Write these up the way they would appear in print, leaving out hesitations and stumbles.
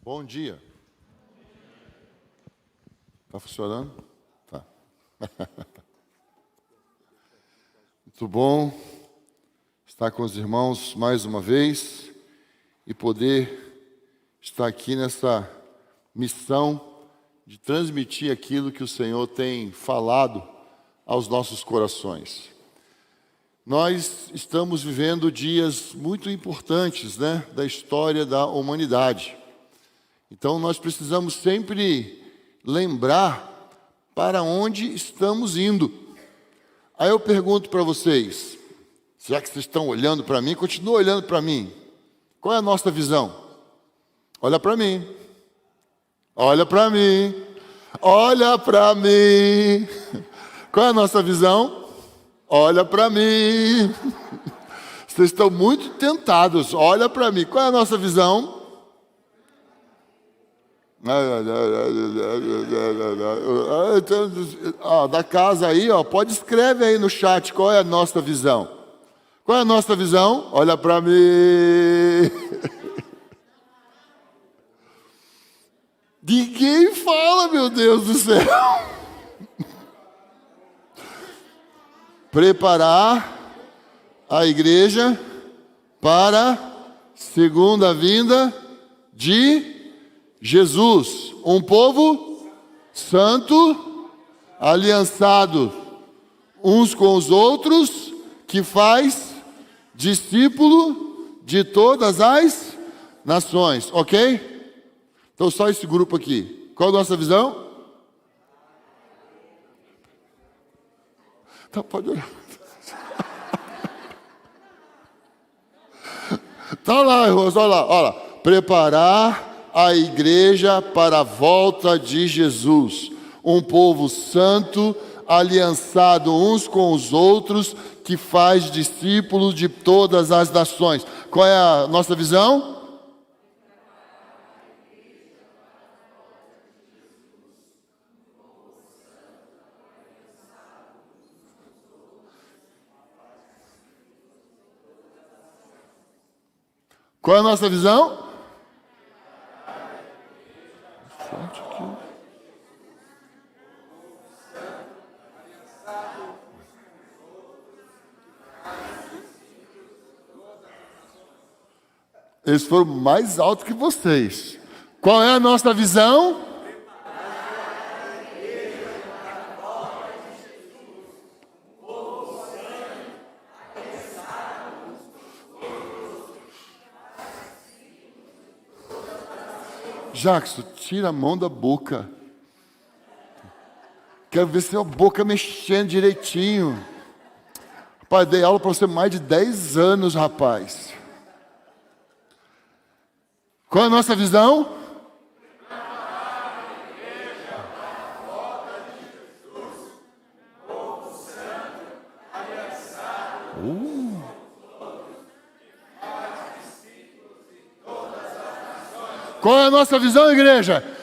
Bom dia. Está funcionando? Tá. Muito bom estar com os irmãos mais uma vez e poder estar aqui nessa missão de transmitir aquilo que o Senhor tem falado aos nossos corações. Nós estamos vivendo dias muito importantes, da história da humanidade. Então nós precisamos sempre lembrar para onde estamos indo. Aí eu pergunto para vocês, já que vocês estão olhando para mim, continua olhando para mim. Qual é a nossa visão? Olha para mim. Olha para mim. Olha para mim. Qual é a nossa visão? Olha para mim. Vocês estão muito tentados. Olha para mim. Qual é a nossa visão? Da casa aí, pode escrever aí no chat qual é a nossa visão. Qual é a nossa visão? Olha para mim. Ninguém fala, meu Deus do céu. Preparar a igreja para a segunda vinda de Jesus, um povo santo, aliançado uns com os outros, que faz discípulo de todas as nações, ok? Então só esse grupo aqui. Qual a nossa visão? Tá, pode olhar. Tá lá, irmãos, olha lá. Preparar a igreja para a volta de Jesus. Um povo santo, aliançado uns com os outros, que faz discípulos de todas as nações. Qual é a nossa visão? Qual é a nossa visão? Eles foram mais altos que vocês. Qual é a nossa visão? Jackson, tira a mão da boca. Quero ver sua boca mexendo direitinho. Rapaz, dei aula para você mais de 10 anos, rapaz. Qual é a nossa visão? Qual é a nossa visão, igreja?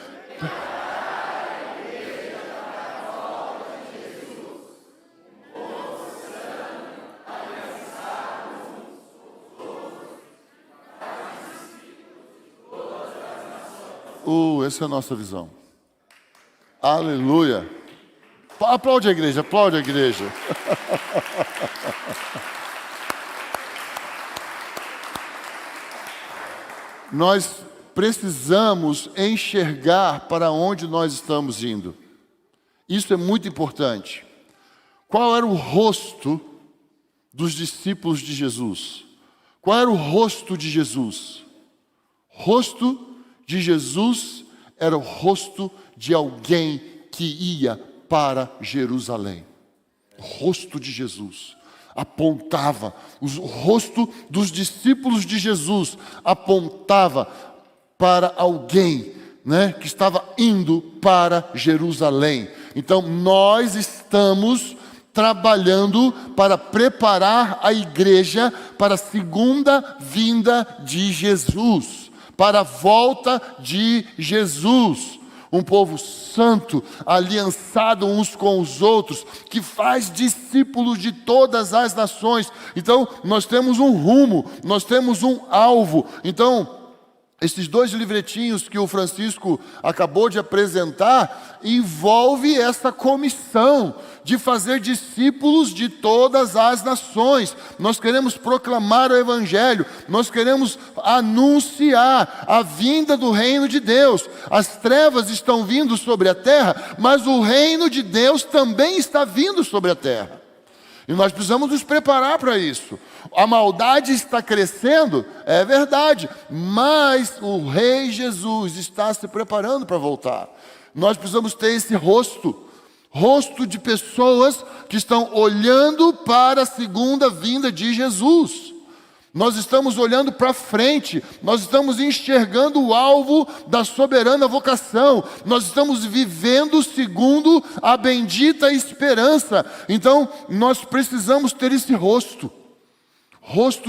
Essa é a nossa visão. Aleluia. Aplaude a igreja, aplaude a igreja. Nós precisamos enxergar para onde nós estamos indo. Isso é muito importante. Qual era o rosto dos discípulos de Jesus? Qual era o rosto de Jesus? Rosto de Jesus era o rosto de alguém que ia para Jerusalém. O rosto de Jesus apontava, o rosto dos discípulos de Jesus apontava para alguém, que estava indo para Jerusalém. Então nós estamos trabalhando para preparar a igreja para a segunda vinda de Jesus. Para a volta de Jesus, um povo santo, aliançado uns com os outros, que faz discípulos de todas as nações. Então, nós temos um rumo, nós temos um alvo. Então, Esses 2 livretinhos que o Francisco acabou de apresentar envolve essa comissão de fazer discípulos de todas as nações. Nós queremos proclamar o Evangelho, nós queremos anunciar a vinda do reino de Deus. As trevas estão vindo sobre a terra, mas o reino de Deus também está vindo sobre a terra. E nós precisamos nos preparar para isso. A maldade está crescendo, é verdade, mas o Rei Jesus está se preparando para voltar. Nós precisamos ter esse rosto de pessoas que estão olhando para a segunda vinda de Jesus. Nós estamos olhando para frente, nós estamos enxergando o alvo da soberana vocação, nós estamos vivendo segundo a bendita esperança. Então, nós precisamos ter esse rosto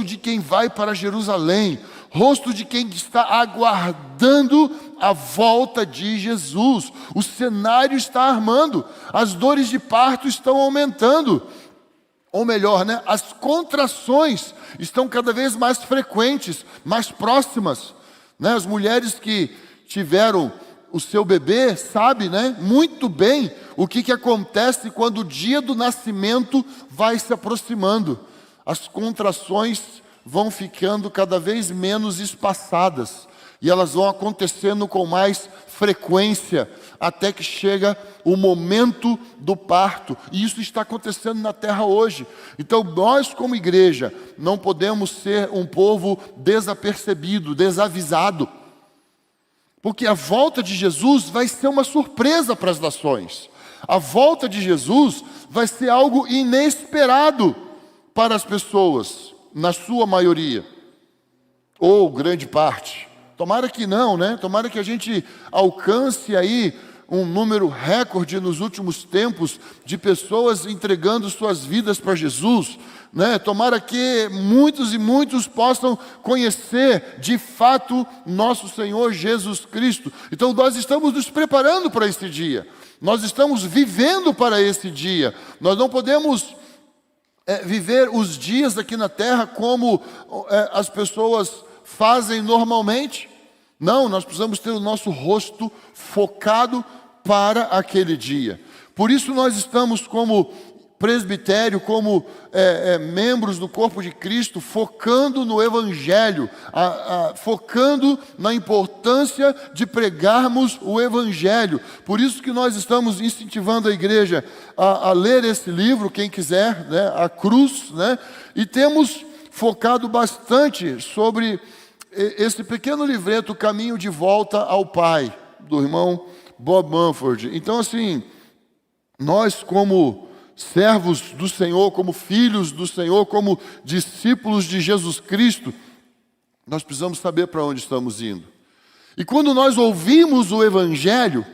de quem vai para Jerusalém, rosto de quem está aguardando a volta de Jesus. O cenário está armando, as dores de parto estão aumentando. Ou melhor, as contrações estão cada vez mais frequentes, mais próximas. As mulheres que tiveram o seu bebê sabem muito bem o que acontece quando o dia do nascimento vai se aproximando. As contrações vão ficando cada vez menos espaçadas e elas vão acontecendo com mais frequência, até que chega o momento do parto. E isso está acontecendo na terra hoje. Então nós, como igreja, não podemos ser um povo desapercebido, desavisado. Porque a volta de Jesus vai ser uma surpresa para as nações. A volta de Jesus vai ser algo inesperado para as pessoas, na sua maioria, ou grande parte. Tomara que não, Tomara que a gente alcance aí um número recorde nos últimos tempos de pessoas entregando suas vidas para Jesus, Tomara que muitos e muitos possam conhecer de fato nosso Senhor Jesus Cristo. Então nós estamos nos preparando para esse dia. Nós estamos vivendo para esse dia. Nós não podemos viver os dias aqui na terra como as pessoas fazem normalmente. Não, nós precisamos ter o nosso rosto focado para aquele dia. Por isso nós estamos como presbitério, como membros do corpo de Cristo, focando no Evangelho, focando na importância de pregarmos o Evangelho. Por isso que nós estamos incentivando a igreja a ler esse livro, quem quiser, A Cruz, e temos focado bastante sobre esse pequeno livreto, Caminho de Volta ao Pai, do irmão Bob Mumford. Então, assim, nós como servos do Senhor, como filhos do Senhor, como discípulos de Jesus Cristo, nós precisamos saber para onde estamos indo. E quando nós ouvimos o Evangelho,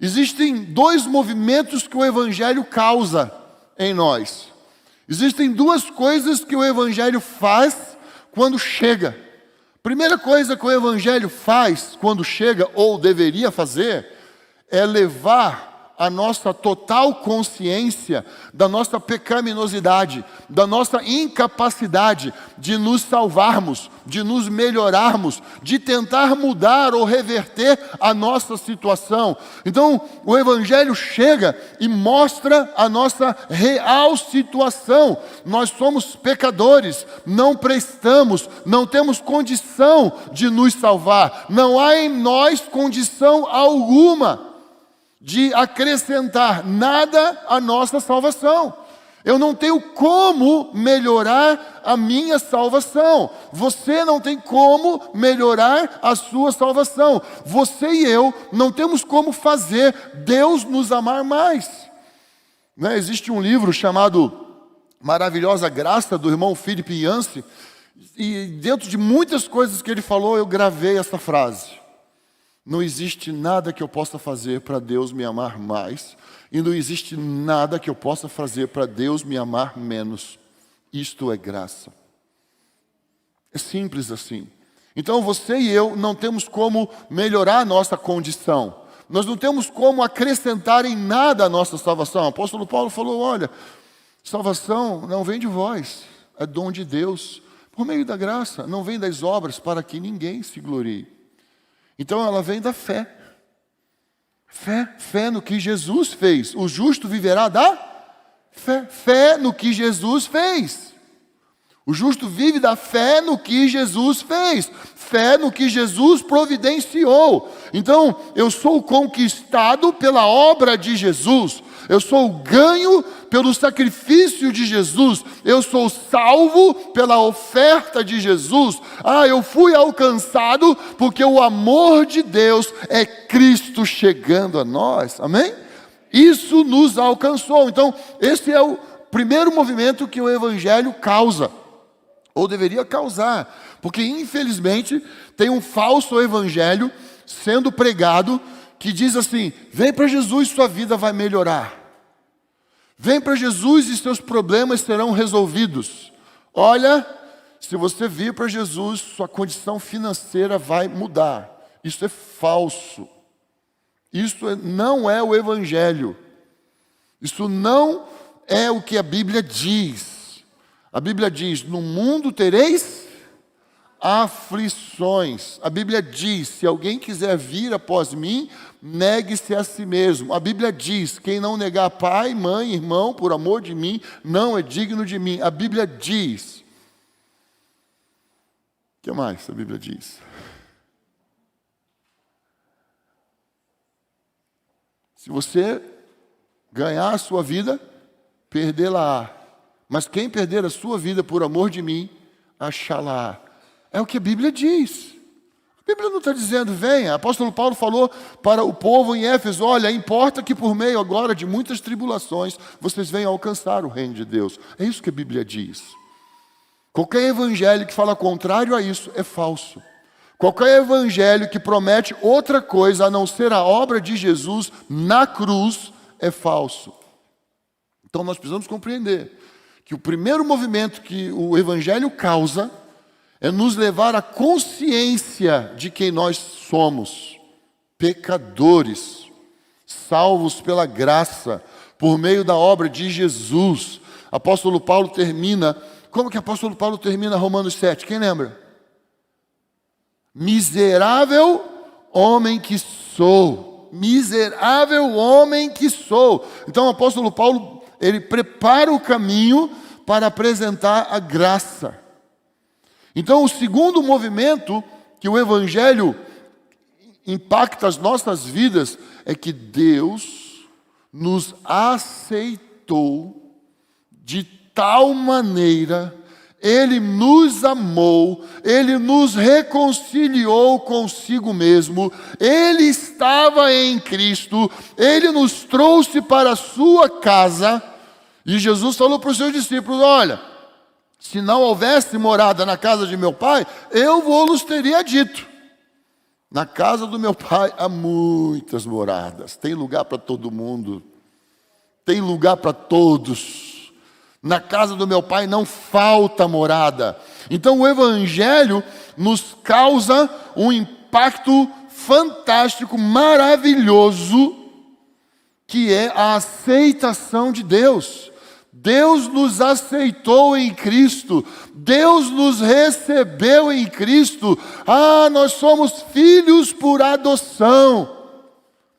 existem 2 movimentos que o Evangelho causa em nós. Existem 2 coisas que o Evangelho faz quando chega. Primeira coisa que o Evangelho faz quando chega, ou deveria fazer, é levar a nossa total consciência da nossa pecaminosidade, da nossa incapacidade de nos salvarmos, de nos melhorarmos, de tentar mudar ou reverter a nossa situação. Então, o Evangelho chega e mostra a nossa real situação. Nós somos pecadores, não prestamos, não temos condição de nos salvar. Não há em nós condição alguma de acrescentar nada à nossa salvação. Eu não tenho como melhorar a minha salvação. Você não tem como melhorar a sua salvação. Você e eu não temos como fazer Deus nos amar mais. Existe um livro chamado Maravilhosa Graça, do irmão Philip Yancey, e dentro de muitas coisas que ele falou, eu gravei essa frase. Não existe nada que eu possa fazer para Deus me amar mais, e não existe nada que eu possa fazer para Deus me amar menos. Isto é graça. É simples assim. Então você e eu não temos como melhorar a nossa condição. Nós não temos como acrescentar em nada a nossa salvação. O apóstolo Paulo falou, olha, salvação não vem de vós, é dom de Deus, por meio da graça, não vem das obras para que ninguém se glorie. Então ela vem da fé. Fé no que Jesus fez. O justo viverá da fé. Fé no que Jesus fez. O justo vive da fé no que Jesus fez. Fé no que Jesus providenciou. Então, eu sou conquistado pela obra de Jesus. Eu sou ganho pelo sacrifício de Jesus. Eu sou salvo pela oferta de Jesus. Eu fui alcançado porque o amor de Deus é Cristo chegando a nós. Amém? Isso nos alcançou. Então, esse é o primeiro movimento que o Evangelho causa. Ou deveria causar, porque infelizmente tem um falso evangelho sendo pregado que diz assim: vem para Jesus, sua vida vai melhorar. Vem para Jesus e seus problemas serão resolvidos. Olha, se você vir para Jesus, sua condição financeira vai mudar. Isso é falso. Isso não é o evangelho. Isso não é o que a Bíblia diz. A Bíblia diz: no mundo tereis aflições. A Bíblia diz: se alguém quiser vir após mim, negue-se a si mesmo. A Bíblia diz: quem não negar pai, mãe, irmão, por amor de mim, não é digno de mim. A Bíblia diz. O que mais a Bíblia diz? Se você ganhar a sua vida, perdê-la-á. Mas quem perder a sua vida por amor de mim, achá-la. É o que a Bíblia diz. A Bíblia não está dizendo, venha. O apóstolo Paulo falou para o povo em Éfeso: olha, importa que por meio agora de muitas tribulações, vocês venham alcançar o reino de Deus. É isso que a Bíblia diz. Qualquer evangelho que fala contrário a isso é falso. Qualquer evangelho que promete outra coisa a não ser a obra de Jesus na cruz é falso. Então nós precisamos compreender que o primeiro movimento que o Evangelho causa é nos levar à consciência de quem nós somos, pecadores, salvos pela graça, por meio da obra de Jesus. Apóstolo Paulo termina, como que o apóstolo Paulo termina Romanos 7? Quem lembra? Miserável homem que sou, miserável homem que sou. Então o apóstolo Paulo, ele prepara o caminho para apresentar a graça. Então, o segundo movimento que o Evangelho impacta as nossas vidas é que Deus nos aceitou de tal maneira, Ele nos amou, Ele nos reconciliou consigo mesmo, Ele estava em Cristo, Ele nos trouxe para a sua casa, e Jesus falou para os seus discípulos: olha, se não houvesse morada na casa de meu Pai, eu vos teria dito. Na casa do meu Pai há muitas moradas, tem lugar para todo mundo, tem lugar para todos. Na casa do meu Pai não falta morada. Então o Evangelho nos causa um impacto fantástico, maravilhoso, que é a aceitação de Deus. Deus nos aceitou em Cristo. Deus nos recebeu em Cristo. Nós somos filhos por adoção.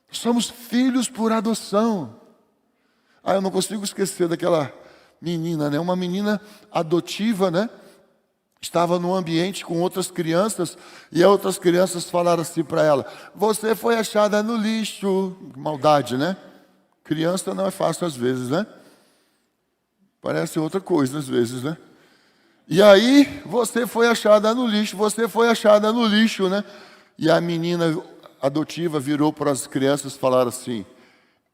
Somos filhos por adoção. Eu não consigo esquecer daquela menina, né? Uma menina adotiva, né? Estava num ambiente com outras crianças e as outras crianças falaram assim para ela: você foi achada no lixo. Maldade, né? Criança não é fácil às vezes, né? Parece outra coisa às vezes, né? E aí, você foi achada no lixo, você foi achada no lixo, né? E a menina adotiva virou para as crianças e falaram assim: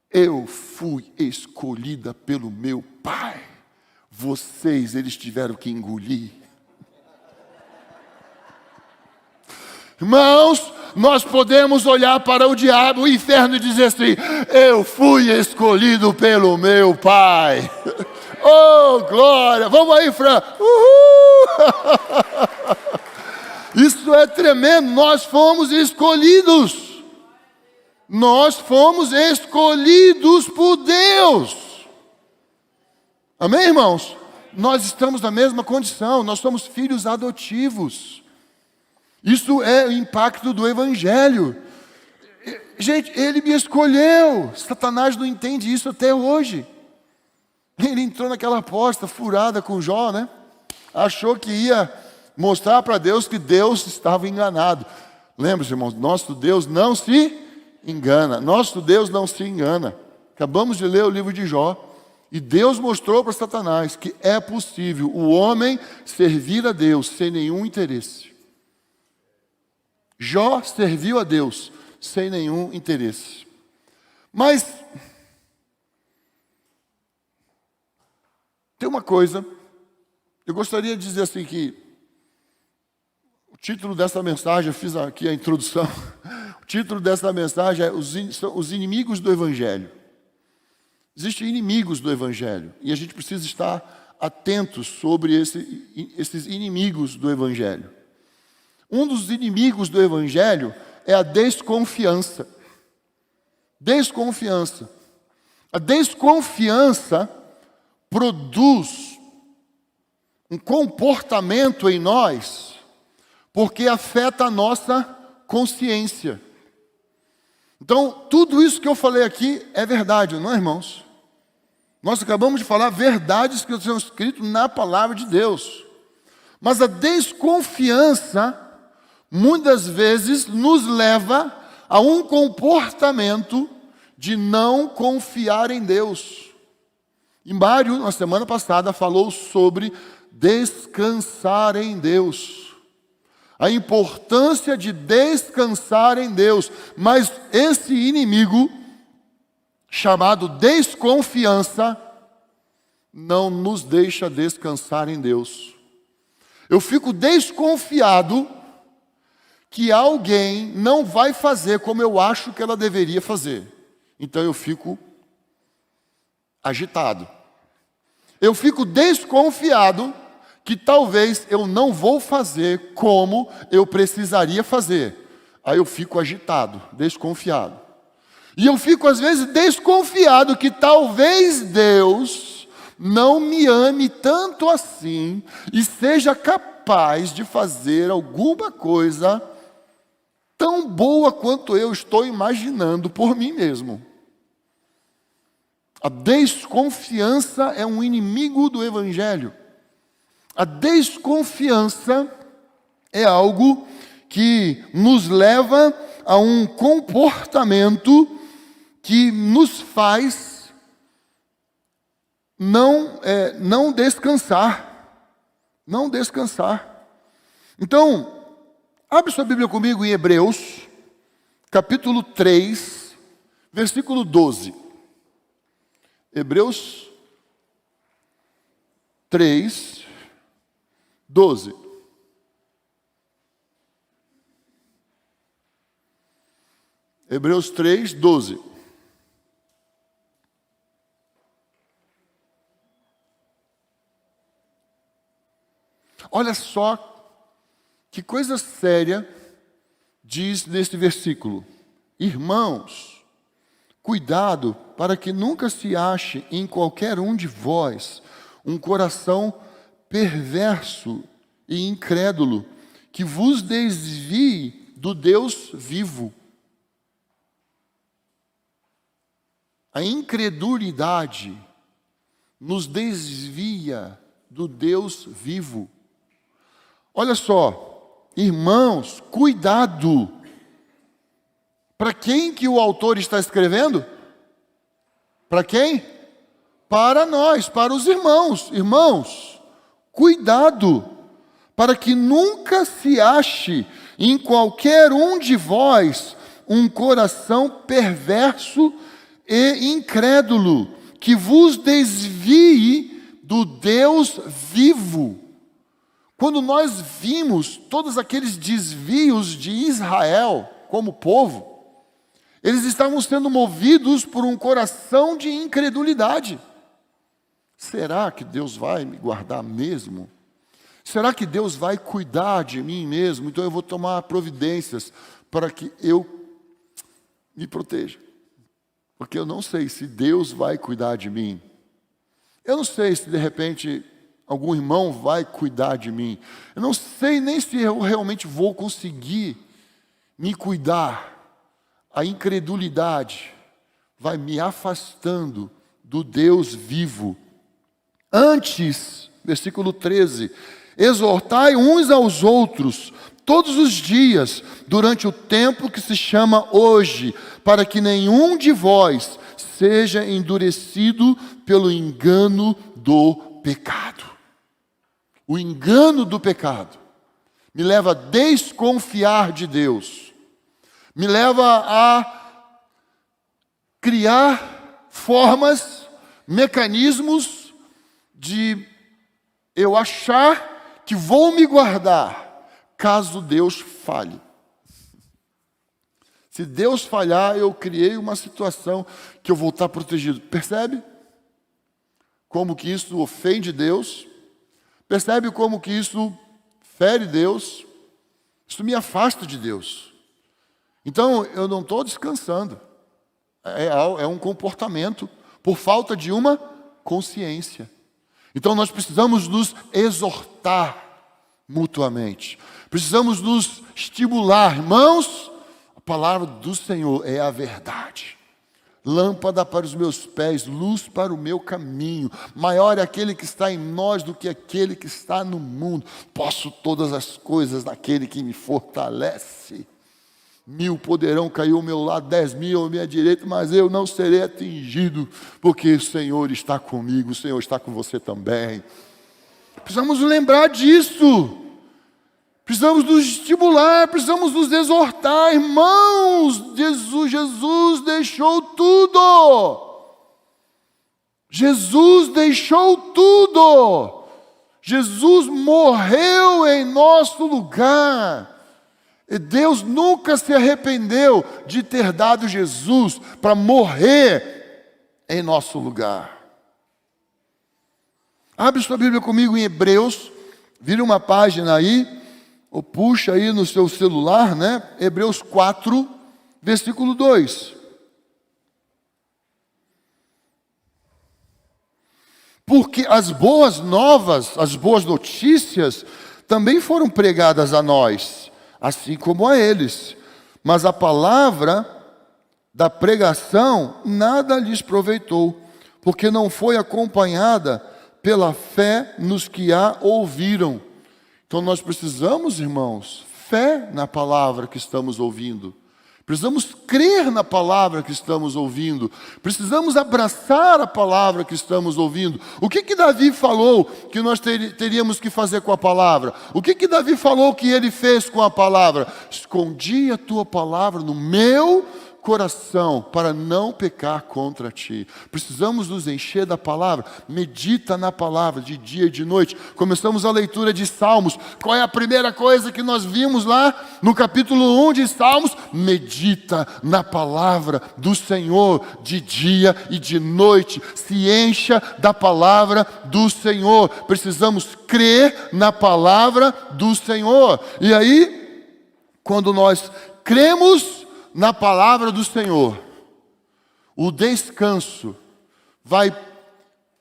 eu fui escolhida pelo meu pai. Vocês, eles tiveram que engolir. Irmãos, nós podemos olhar para o diabo, o inferno, e dizer assim: eu fui escolhido pelo meu pai. Oh, glória! Vamos aí, Fran! Uhul! Isso é tremendo. Nós fomos escolhidos. Nós fomos escolhidos por Deus. Amém, irmãos? Nós estamos na mesma condição. Nós somos filhos adotivos. Isso é o impacto do Evangelho. Gente, ele me escolheu. Satanás não entende isso até hoje. Ele entrou naquela aposta furada com Jó, né? Achou que ia mostrar para Deus que Deus estava enganado. Lembra-se, irmãos, nosso Deus não se engana. Nosso Deus não se engana. Acabamos de ler o livro de Jó. E Deus mostrou para Satanás que é possível o homem servir a Deus sem nenhum interesse. Jó serviu a Deus sem nenhum interesse. Mas tem uma coisa, eu gostaria de dizer assim que o título dessa mensagem, eu fiz aqui a introdução, o título dessa mensagem é Os Inimigos do Evangelho. Existem inimigos do Evangelho e a gente precisa estar atentos sobre esses inimigos do Evangelho. Um dos inimigos do Evangelho é a desconfiança. Desconfiança. A desconfiança produz um comportamento em nós porque afeta a nossa consciência. Então, tudo isso que eu falei aqui é verdade, não é, irmãos? Nós acabamos de falar verdades que estão escritas na palavra de Deus. Mas a desconfiança, muitas vezes, nos leva a um comportamento de não confiar em Deus. E Mário, na semana passada, falou sobre descansar em Deus. A importância de descansar em Deus. Mas esse inimigo, chamado desconfiança, não nos deixa descansar em Deus. Eu fico desconfiado que alguém não vai fazer como eu acho que ela deveria fazer. Então eu fico agitado. Eu fico desconfiado que talvez eu não vou fazer como eu precisaria fazer. Aí eu fico agitado, desconfiado. E eu fico às vezes desconfiado que talvez Deus não me ame tanto assim e seja capaz de fazer alguma coisa tão boa quanto eu estou imaginando por mim mesmo. A desconfiança é um inimigo do Evangelho. A desconfiança é algo que nos leva a um comportamento que nos faz não descansar. Não descansar. Então, abre sua Bíblia comigo em Hebreus, capítulo 3, versículo 12. Hebreus 3, 12. Hebreus 3, 12. Olha só que coisa séria diz neste versículo. Irmãos, cuidado para que nunca se ache em qualquer um de vós um coração perverso e incrédulo que vos desvie do Deus vivo. A incredulidade nos desvia do Deus vivo. Olha só, irmãos, cuidado. Para quem que o autor está escrevendo? Para quem? Para nós, para os irmãos. Irmãos, cuidado, para que nunca se ache em qualquer um de vós um coração perverso e incrédulo, que vos desvie do Deus vivo. Quando nós vimos todos aqueles desvios de Israel como povo, eles estavam sendo movidos por um coração de incredulidade. Será que Deus vai me guardar mesmo? Será que Deus vai cuidar de mim mesmo? Então eu vou tomar providências para que eu me proteja. Porque eu não sei se Deus vai cuidar de mim. Eu não sei se de repente algum irmão vai cuidar de mim. Eu não sei nem se eu realmente vou conseguir me cuidar. A incredulidade vai me afastando do Deus vivo. Antes, versículo 13, exortai uns aos outros todos os dias, durante o tempo que se chama hoje, para que nenhum de vós seja endurecido pelo engano do pecado. O engano do pecado me leva a desconfiar de Deus, me leva a criar formas, mecanismos de eu achar que vou me guardar caso Deus falhe. Se Deus falhar, eu criei uma situação que eu vou estar protegido. Percebe? Como que isso ofende Deus? Percebe como que isso fere Deus? Isso me afasta de Deus. Então, eu não estou descansando. É um comportamento por falta de uma consciência. Então, nós precisamos nos exortar mutuamente. Precisamos nos estimular. Irmãos, a palavra do Senhor é a verdade. Lâmpada para os meus pés, luz para o meu caminho. Maior é aquele que está em nós do que aquele que está no mundo. Posso todas as coisas naquele que me fortalece. 1000 poderão cair ao meu lado, 10.000 à minha direita, mas eu não serei atingido, porque o Senhor está comigo, o Senhor está com você também. Precisamos lembrar disso. Precisamos nos estimular, precisamos nos exortar. Irmãos, Jesus deixou tudo. Jesus deixou tudo. Jesus morreu em nosso lugar. E Deus nunca se arrependeu de ter dado Jesus para morrer em nosso lugar. Abre sua Bíblia comigo em Hebreus, vira uma página aí, ou puxa aí no seu celular, né? Hebreus 4, versículo 2. Porque as boas novas, as boas notícias, também foram pregadas a nós, assim como a eles. Mas a palavra da pregação nada lhes proveitou, porque não foi acompanhada pela fé nos que a ouviram. Então nós precisamos, irmãos, fé na palavra que estamos ouvindo. Precisamos crer na palavra que estamos ouvindo. Precisamos abraçar a palavra que estamos ouvindo. O que Davi falou que nós teríamos que fazer com a palavra? O que Davi falou que ele fez com a palavra? Escondi a tua palavra no meu coração para não pecar contra ti. Precisamos nos encher da palavra. Medita na palavra de dia e de noite. Começamos a leitura de Salmos. Qual é a primeira coisa que nós vimos lá no capítulo 1 de Salmos? Medita na palavra do Senhor de dia e de noite. Se encha da palavra do Senhor. Precisamos crer na palavra do Senhor. E aí, quando nós cremos na palavra do Senhor, o descanso vai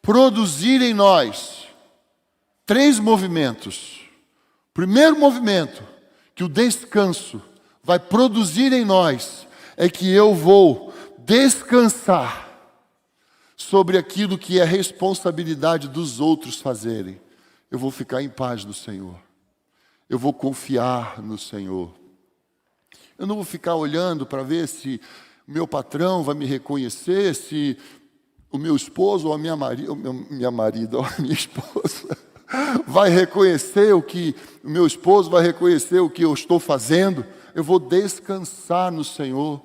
produzir em nós 3 movimentos. Primeiro movimento que o descanso vai produzir em nós é que eu vou descansar sobre aquilo que é responsabilidade dos outros fazerem. Eu vou ficar em paz no Senhor. Eu vou confiar no Senhor. Eu não vou ficar olhando para ver se o meu patrão vai me reconhecer, se o meu esposo ou a minha marida ou a minha esposa vai reconhecer o que o meu esposo vai reconhecer o que eu estou fazendo. Eu vou descansar no Senhor,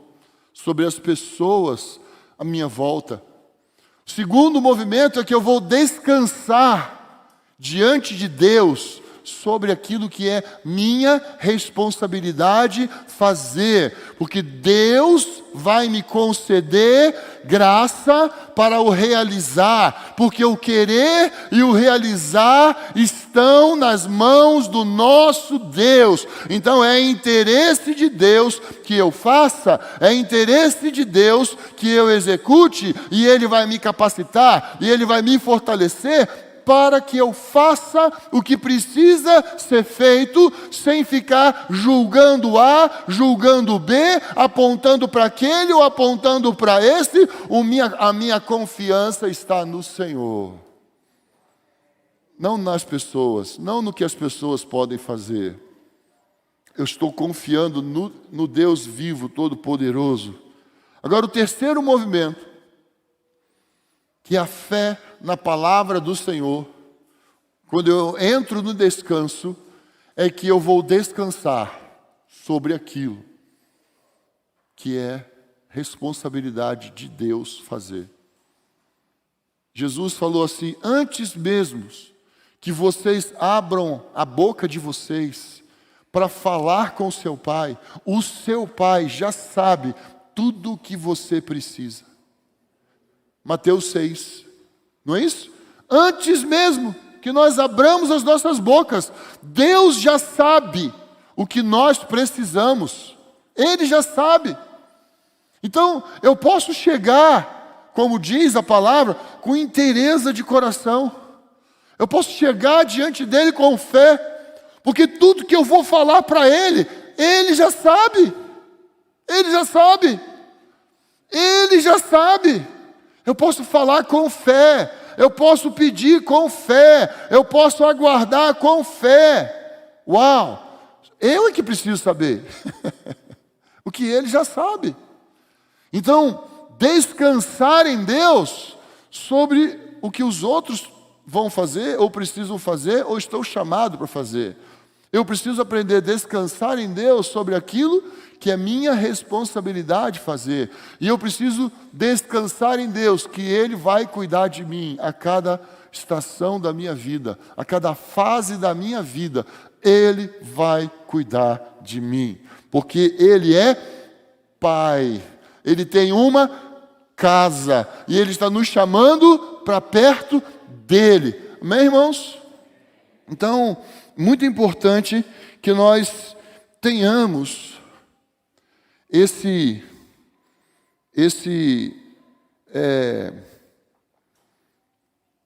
sobre as pessoas à minha volta. O segundo movimento é que eu vou descansar diante de Deus sobre aquilo que é minha responsabilidade fazer, porque Deus vai me conceder graça para o realizar, porque o querer e o realizar estão nas mãos do nosso Deus. Então é interesse de Deus que eu faça, é interesse de Deus que eu execute, e Ele vai me capacitar, e Ele vai me fortalecer para que eu faça o que precisa ser feito, sem ficar julgando A, julgando B, apontando para aquele ou apontando para esse. A minha confiança está no Senhor. Não nas pessoas, não no que as pessoas podem fazer. Eu estou confiando no Deus vivo, todo-poderoso. Agora, o terceiro movimento, que é a fé na palavra do Senhor, quando eu entro no descanso, é que eu vou descansar sobre aquilo que é responsabilidade de Deus fazer. Jesus falou assim: antes mesmo que vocês abram a boca de vocês para falar com o seu pai já sabe tudo o que você precisa. Mateus 6, não é isso? Antes mesmo que nós abramos as nossas bocas, Deus já sabe o que nós precisamos. Ele já sabe. Então, eu posso chegar, como diz a palavra, com inteireza de coração. Eu posso chegar diante dele com fé, porque tudo que eu vou falar para ele, ele já sabe. Ele já sabe. Ele já sabe. Eu posso falar com fé. Eu posso pedir com fé. Eu posso aguardar com fé. Uau! Eu é que preciso saber. O que ele já sabe. Então, descansar em Deus sobre o que os outros vão fazer, ou precisam fazer, ou estão chamados para fazer. Eu preciso aprender a descansar em Deus sobre aquilo que é minha responsabilidade fazer. E eu preciso descansar em Deus, que Ele vai cuidar de mim a cada estação da minha vida, a cada fase da minha vida. Ele vai cuidar de mim, porque Ele é Pai. Ele tem uma casa e Ele está nos chamando para perto dEle. Amém, irmãos? Então, muito importante que nós tenhamos esse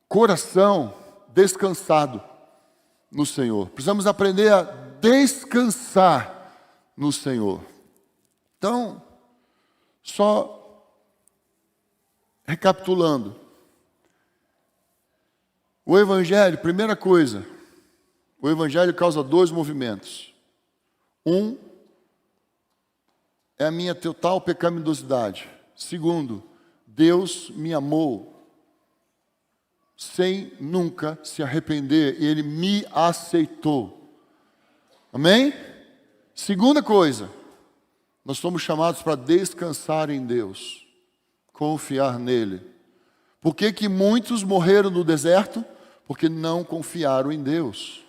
coração descansado no Senhor. Precisamos aprender a descansar no Senhor. Então, só recapitulando. O Evangelho, primeira coisa, o Evangelho causa dois movimentos. Um é a minha total pecaminosidade. Segundo, Deus me amou sem nunca se arrepender, e Ele me aceitou. Amém? Segunda coisa, nós somos chamados para descansar em Deus, confiar nele. Por que muitos morreram no deserto? Porque não confiaram em Deus,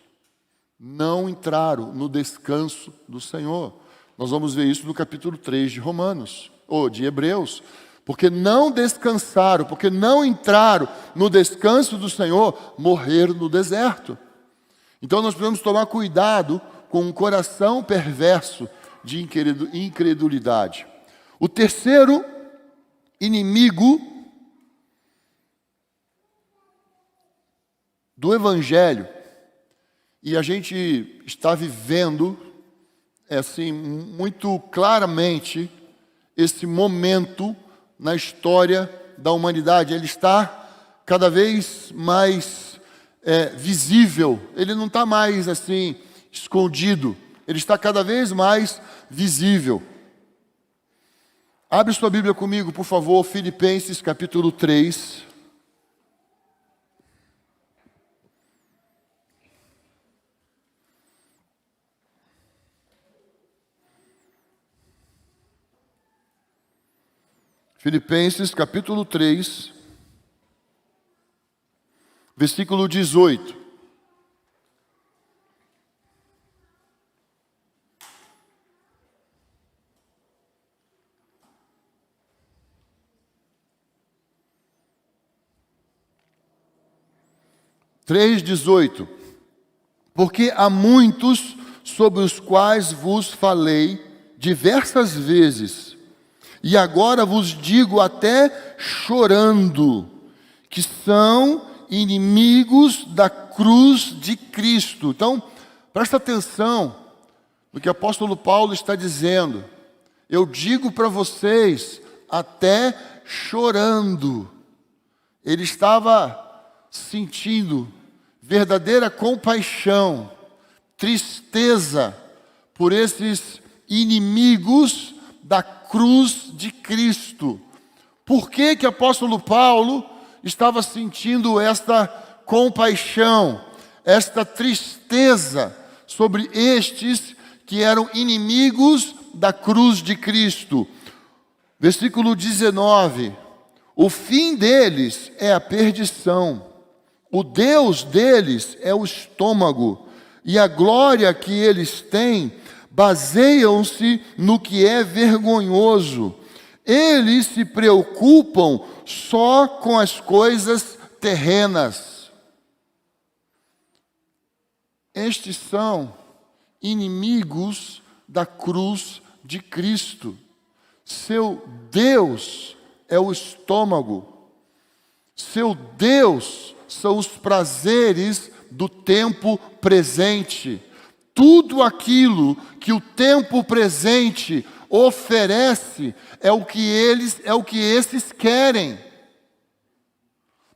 não entraram no descanso do Senhor. Nós vamos ver isso no capítulo 3 de Romanos, ou de Hebreus. Porque não descansaram, porque não entraram no descanso do Senhor, morreram no deserto. Então nós precisamos tomar cuidado com um coração perverso de incredulidade. O terceiro inimigo do Evangelho, e a gente está vivendo assim, muito claramente esse momento na história da humanidade. Ele está cada vez mais visível, ele não está mais assim escondido, ele está cada vez mais visível. Abre sua Bíblia comigo, por favor, Filipenses capítulo 3. Filipenses capítulo 3, versículo 18. Porque há muitos sobre os quais vos falei diversas vezes, e agora vos digo até chorando, que são inimigos da cruz de Cristo. Então, presta atenção no que o apóstolo Paulo está dizendo. Eu digo para vocês, até chorando. Ele estava sentindo verdadeira compaixão, tristeza por esses inimigos da cruz de Cristo. Por que que o apóstolo Paulo estava sentindo esta compaixão, esta tristeza sobre estes que eram inimigos da cruz de Cristo? Versículo 19: o fim deles é a perdição, o Deus deles é o estômago, e a glória que eles têm baseiam-se no que é vergonhoso. Eles se preocupam só com as coisas terrenas. Estes são inimigos da cruz de Cristo. Seu Deus é o estômago. Seu Deus são os prazeres do tempo presente. Tudo aquilo que o tempo presente oferece é o que esses querem.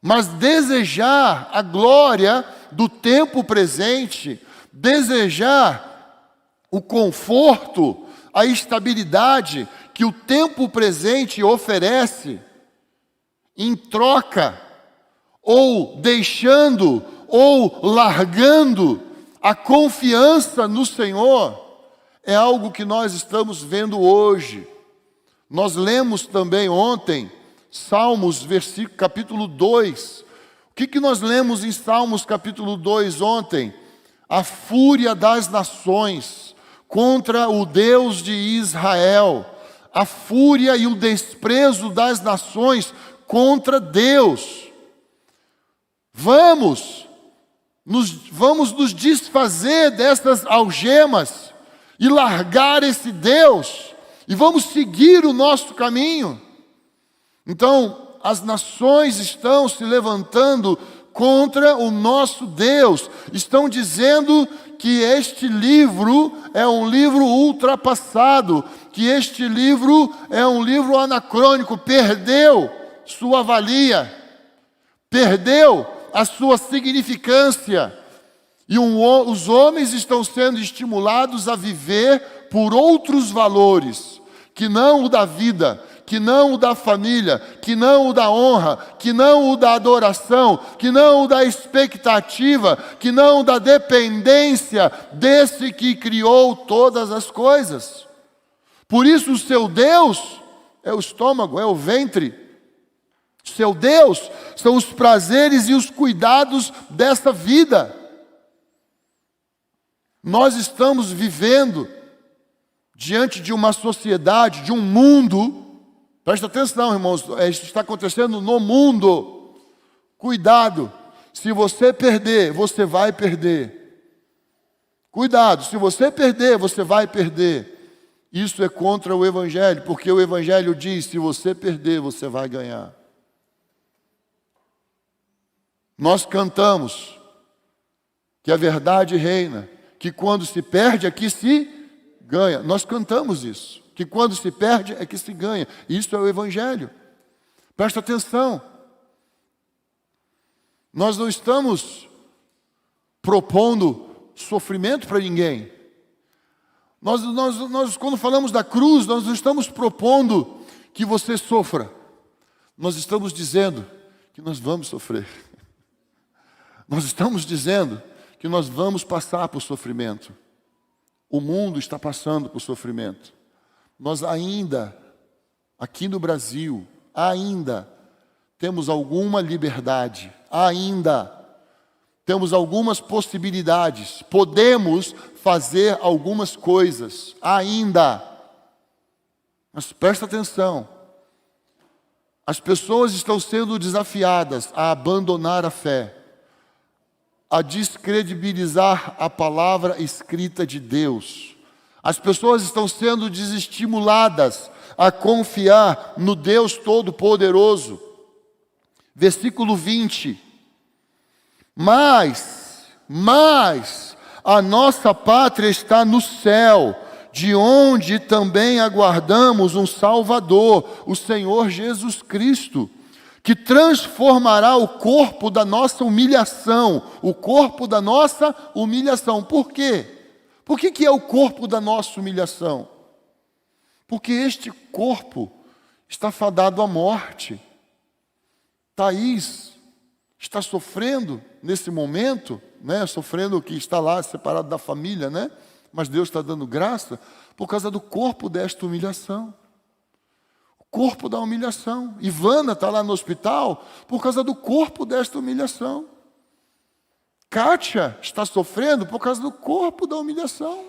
Mas desejar a glória do tempo presente, desejar o conforto, a estabilidade que o tempo presente oferece, em troca, ou deixando, ou largando a confiança no Senhor, é algo que nós estamos vendo hoje. Nós lemos também ontem, Salmos, capítulo 2. O que nós lemos em Salmos capítulo 2 ontem? A fúria das nações contra o Deus de Israel. A fúria e o desprezo das nações contra Deus. Vamos nos desfazer dessas algemas e largar esse Deus, e vamos seguir o nosso caminho. Então, as nações estão se levantando contra o nosso Deus, estão dizendo que este livro é um livro ultrapassado, que este livro é um livro anacrônico, perdeu sua valia, perdeu a sua significância. E os homens estão sendo estimulados a viver por outros valores, que não o da vida, que não o da família, que não o da honra, que não o da adoração, que não o da expectativa, que não o da dependência desse que criou todas as coisas. Por isso o seu Deus é o estômago, é o ventre. Seu Deus são os prazeres e os cuidados dessa vida. Nós estamos vivendo diante de uma sociedade, de um mundo. Presta atenção, irmãos, isso está acontecendo no mundo. Cuidado, se você perder, você vai perder. Cuidado, se você perder, você vai perder. Isso é contra o Evangelho, porque o Evangelho diz, se você perder, você vai ganhar. Nós cantamos que a verdade reina, que quando se perde, aqui se ganha. Nós cantamos isso, que quando se perde, é que se ganha. Isso é o Evangelho. Presta atenção. Nós não estamos propondo sofrimento para ninguém. Nós, quando falamos da cruz, nós não estamos propondo que você sofra. Nós estamos dizendo que nós vamos sofrer. Nós estamos dizendo que nós vamos passar por sofrimento. O mundo está passando por sofrimento. Nós ainda, aqui no Brasil, ainda temos alguma liberdade, ainda temos algumas possibilidades, podemos fazer algumas coisas, ainda. Mas presta atenção, as pessoas estão sendo desafiadas a abandonar a fé, a descredibilizar a palavra escrita de Deus. As pessoas estão sendo desestimuladas a confiar no Deus Todo-Poderoso. Versículo 20. Mas a nossa pátria está no céu, de onde também aguardamos um Salvador, o Senhor Jesus Cristo, que transformará o corpo da nossa humilhação. O corpo da nossa humilhação. Por quê? Por que é o corpo da nossa humilhação? Porque este corpo está fadado à morte. Thaís está sofrendo nesse momento, né? Sofrendo que está lá separado da família, né? Mas Deus está dando graça por causa do corpo desta humilhação. O corpo da humilhação. Ivana está lá no hospital por causa do corpo desta humilhação. Kátia está sofrendo por causa do corpo da humilhação.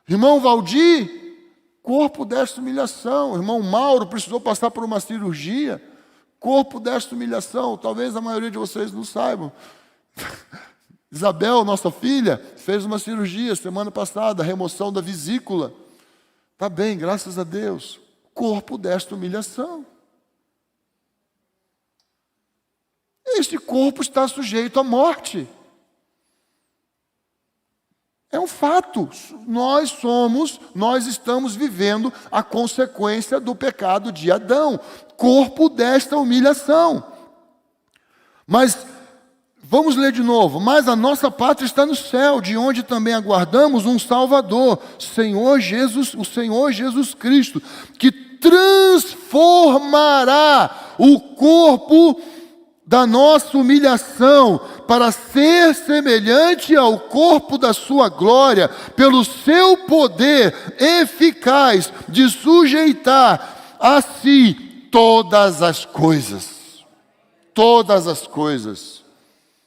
Irmão Valdir, corpo desta humilhação. Irmão Mauro precisou passar por uma cirurgia. Corpo desta humilhação. Talvez a maioria de vocês não saibam. Isabel, nossa filha, fez uma cirurgia semana passada, remoção da vesícula. Está bem, graças a Deus. Corpo desta humilhação. Este corpo está sujeito à morte. É um fato. Nós estamos vivendo a consequência do pecado de Adão. Corpo desta humilhação. Mas, vamos ler de novo. Mas a nossa pátria está no céu, de onde também aguardamos um Salvador, o Senhor Jesus Cristo, que transformará o corpo da nossa humilhação para ser semelhante ao corpo da sua glória, pelo seu poder eficaz de sujeitar a si todas as coisas. Todas as coisas.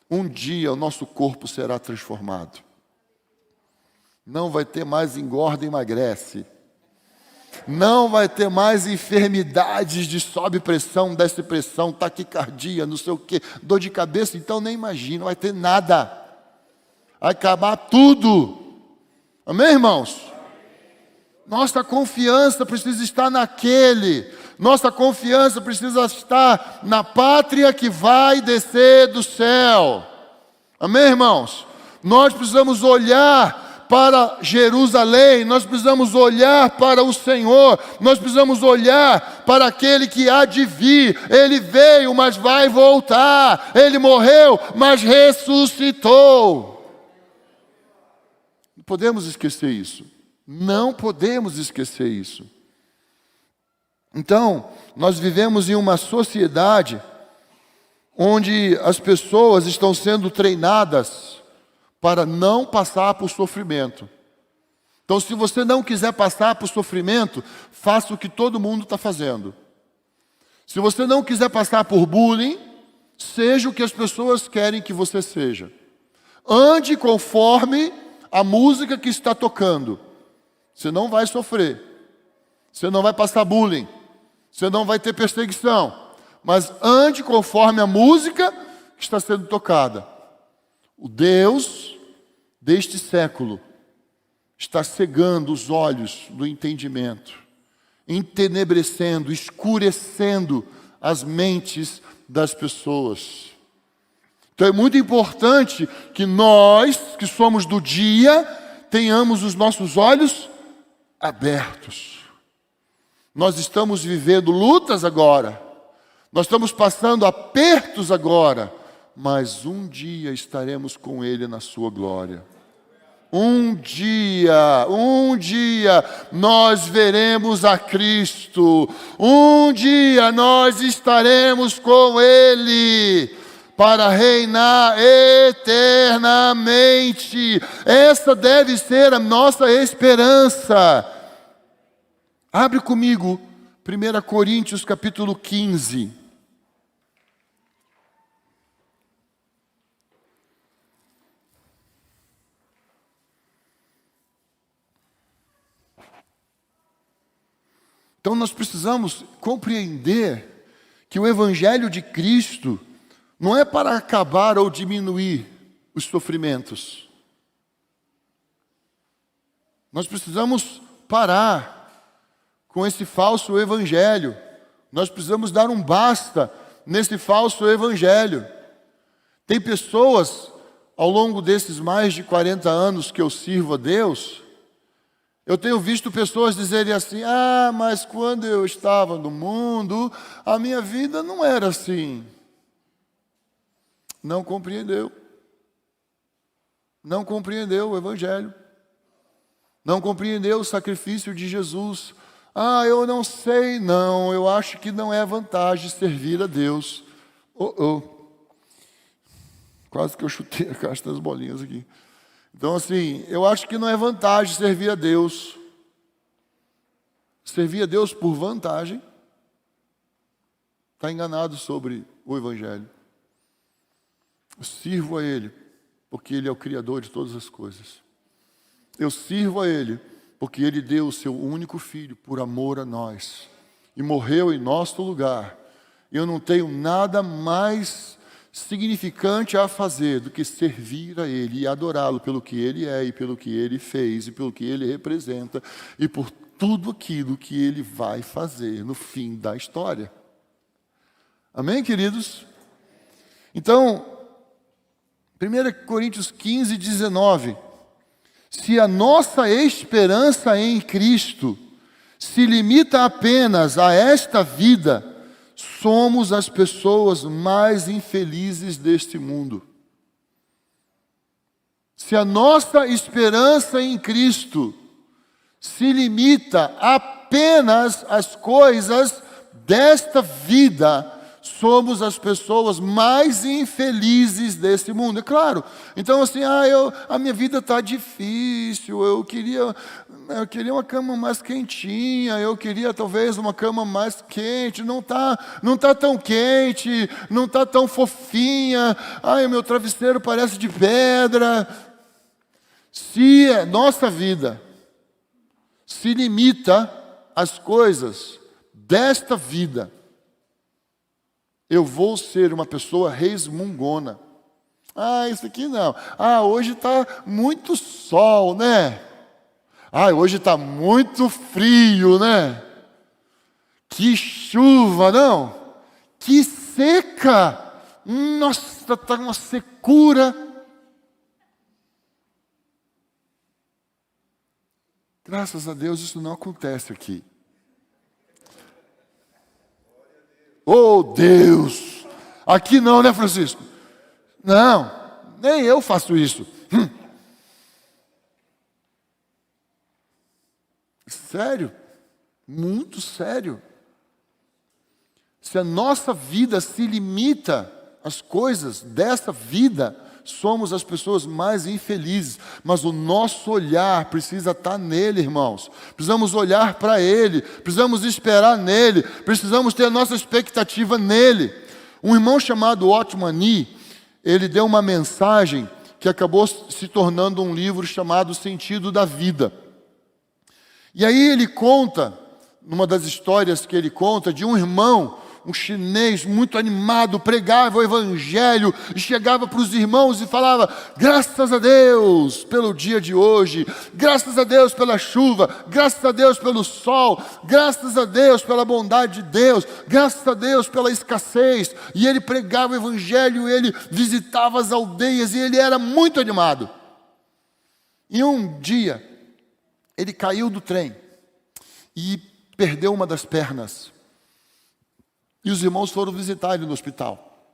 Um dia o nosso corpo será transformado. Não vai ter mais engorda e emagrece. Não vai ter mais enfermidades de sobe pressão, desce pressão, taquicardia, não sei o quê, dor de cabeça, então nem imagina, não vai ter nada. Vai acabar tudo. Amém, irmãos? Nossa confiança precisa estar naquele. Nossa confiança precisa estar na pátria que vai descer do céu. Amém, irmãos? Nós precisamos olhar para Jerusalém, nós precisamos olhar para o Senhor, nós precisamos olhar para aquele que há de vir. Ele veio, mas vai voltar. Ele morreu, mas ressuscitou. Não podemos esquecer isso. Não podemos esquecer isso. Então, nós vivemos em uma sociedade onde as pessoas estão sendo treinadas para não passar por sofrimento. Então, se você não quiser passar por sofrimento, faça o que todo mundo está fazendo. Se você não quiser passar por bullying, seja o que as pessoas querem que você seja. Ande conforme a música que está tocando. Você não vai sofrer. Você não vai passar bullying. Você não vai ter perseguição. Mas ande conforme a música que está sendo tocada. O Deus deste século está cegando os olhos do entendimento, entenebrecendo, escurecendo as mentes das pessoas. Então é muito importante que nós, que somos do dia, tenhamos os nossos olhos abertos. Nós estamos vivendo lutas agora, nós estamos passando apertos agora, mas um dia estaremos com Ele na sua glória. Um dia nós veremos a Cristo. Um dia nós estaremos com Ele para reinar eternamente. Essa deve ser a nossa esperança. Abre comigo 1 Coríntios capítulo 15. Então nós precisamos compreender que o Evangelho de Cristo não é para acabar ou diminuir os sofrimentos. Nós precisamos parar com esse falso evangelho. Nós precisamos dar um basta nesse falso evangelho. Tem pessoas, ao longo desses mais de 40 anos que eu sirvo a Deus, eu tenho visto pessoas dizerem assim: ah, mas quando eu estava no mundo, a minha vida não era assim. Não compreendeu. Não compreendeu o Evangelho. Não compreendeu o sacrifício de Jesus. Ah, eu não sei, não. Eu acho que não é vantagem servir a Deus. Quase que eu chutei a caixa das bolinhas aqui. Então, assim, eu acho que não é vantagem servir a Deus. Servir a Deus por vantagem, está enganado sobre o Evangelho. Eu sirvo a Ele, porque Ele é o Criador de todas as coisas. Eu sirvo a Ele, porque Ele deu o Seu único Filho por amor a nós. E morreu em nosso lugar. Eu não tenho nada mais significante a fazer do que servir a Ele e adorá-lo pelo que Ele é e pelo que Ele fez e pelo que Ele representa e por tudo aquilo que Ele vai fazer no fim da história. Amém, queridos? Então, 1 Coríntios 15, 19. Se a nossa esperança em Cristo se limita apenas a esta vida, somos as pessoas mais infelizes deste mundo. Se a nossa esperança em Cristo se limita apenas às coisas desta vida, somos as pessoas mais infelizes desse mundo. É claro. Então assim, a minha vida está difícil, eu queria uma cama mais quentinha, eu queria talvez uma cama mais quente, não tá tão quente, não está tão fofinha, o meu travesseiro parece de pedra. Se a nossa vida se limita às coisas desta vida, eu vou ser uma pessoa resmungona. Isso aqui não. Hoje está muito sol, né? Hoje está muito frio, né? Que chuva, não? Que seca! Nossa, está uma secura. Graças a Deus isso não acontece aqui. Oh, Deus! Aqui não, né, Francisco? Não, nem eu faço isso. Sério? Muito sério. Se a nossa vida se limita às coisas dessa vida, somos as pessoas mais infelizes. Mas o nosso olhar precisa estar nele, irmãos. Precisamos olhar para Ele, precisamos esperar nele, precisamos ter a nossa expectativa nele. Um irmão chamado Otmani, ele deu uma mensagem que acabou se tornando um livro chamado Sentido da Vida. E aí ele conta, numa das histórias que ele conta, de um irmão, um chinês muito animado, pregava o Evangelho e chegava para os irmãos e falava: graças a Deus pelo dia de hoje, graças a Deus pela chuva, graças a Deus pelo sol, graças a Deus pela bondade de Deus, graças a Deus pela escassez. E ele pregava o Evangelho, ele visitava as aldeias e ele era muito animado. E um dia, ele caiu do trem e perdeu uma das pernas. E os irmãos foram visitar ele no hospital.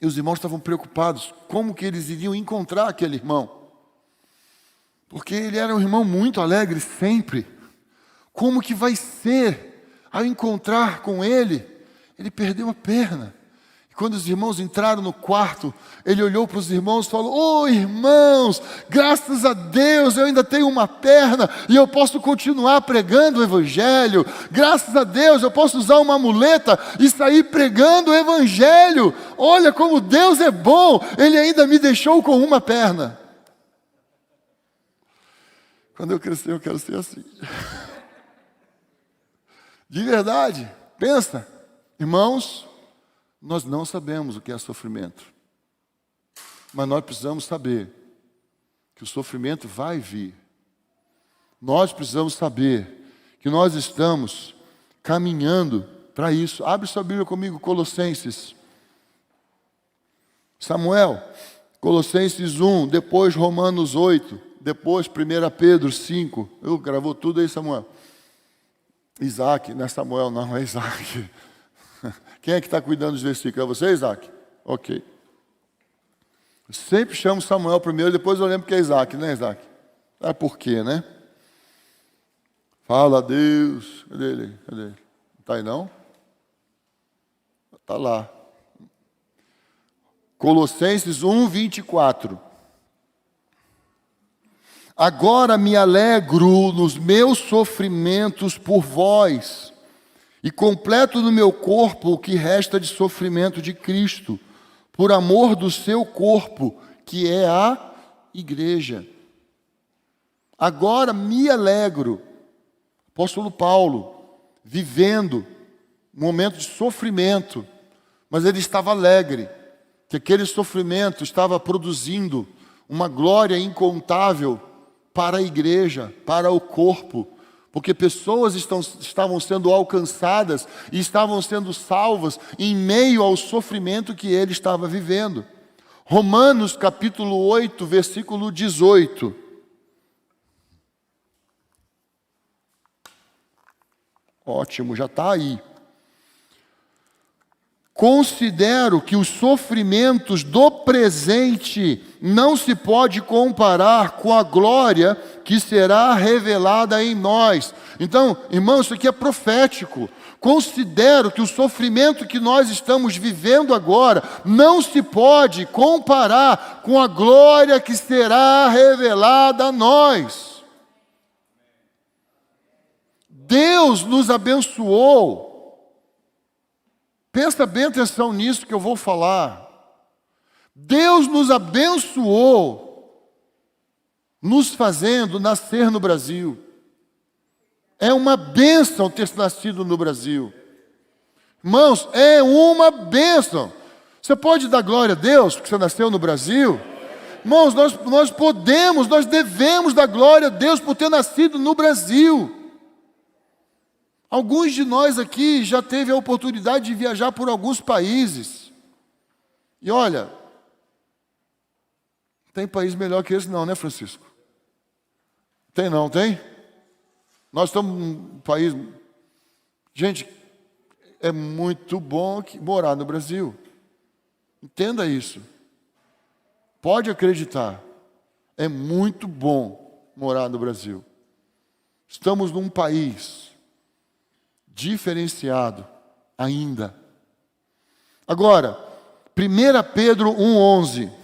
E os irmãos estavam preocupados como que eles iriam encontrar aquele irmão. Porque ele era um irmão muito alegre sempre. Como que vai ser ao encontrar com ele? Ele perdeu a perna. E quando os irmãos entraram no quarto, ele olhou para os irmãos e falou: irmãos, graças a Deus eu ainda tenho uma perna e eu posso continuar pregando o Evangelho. Graças a Deus eu posso usar uma muleta e sair pregando o Evangelho. Olha como Deus é bom, Ele ainda me deixou com uma perna. Quando eu crescer eu quero ser assim. De verdade, pensa, irmãos, nós não sabemos o que é sofrimento. Mas nós precisamos saber que o sofrimento vai vir. Nós precisamos saber que nós estamos caminhando para isso. Abre sua Bíblia comigo, Colossenses. Samuel, Colossenses 1, depois Romanos 8, depois 1 Pedro 5. Gravou tudo aí, Samuel. Isaac, não é Samuel, não, é Isaac. Quem é que está cuidando dos versículos? É você, Isaac? Ok. Eu sempre chamo Samuel primeiro, depois eu lembro que é Isaac, né, Isaac? Ah, por quê, né? Fala a Deus. Cadê ele? Cadê ele? Não está aí, não? Está lá. Colossenses 1, 24. Agora me alegro nos meus sofrimentos por vós, e completo no meu corpo o que resta de sofrimento de Cristo, por amor do seu corpo, que é a igreja. Agora me alegro. Apóstolo Paulo, vivendo um momento de sofrimento, mas ele estava alegre, que aquele sofrimento estava produzindo uma glória incontável para a igreja, para o corpo, porque pessoas estavam sendo alcançadas e estavam sendo salvas em meio ao sofrimento que ele estava vivendo. Romanos capítulo 8, versículo 18. Ótimo, já está aí. Considero que os sofrimentos do presente não se pode comparar com a glória que será revelada em nós. Então, irmãos, isso aqui é profético. Considero que o sofrimento que nós estamos vivendo agora não se pode comparar com a glória que será revelada a nós. Deus nos abençoou. Presta bem atenção nisso que eu vou falar. Deus nos abençoou, nos fazendo nascer no Brasil. É uma bênção ter nascido no Brasil. Irmãos, é uma bênção. Você pode dar glória a Deus porque você nasceu no Brasil? Irmãos, nós devemos dar glória a Deus por ter nascido no Brasil. Alguns de nós aqui já teve a oportunidade de viajar por alguns países. E olha, tem país melhor que esse não, né, Francisco? Tem não, tem? Nós estamos num país... Gente, é muito bom morar no Brasil. Entenda isso. Pode acreditar. É muito bom morar no Brasil. Estamos num país diferenciado ainda. Agora, 1 Pedro 1,11.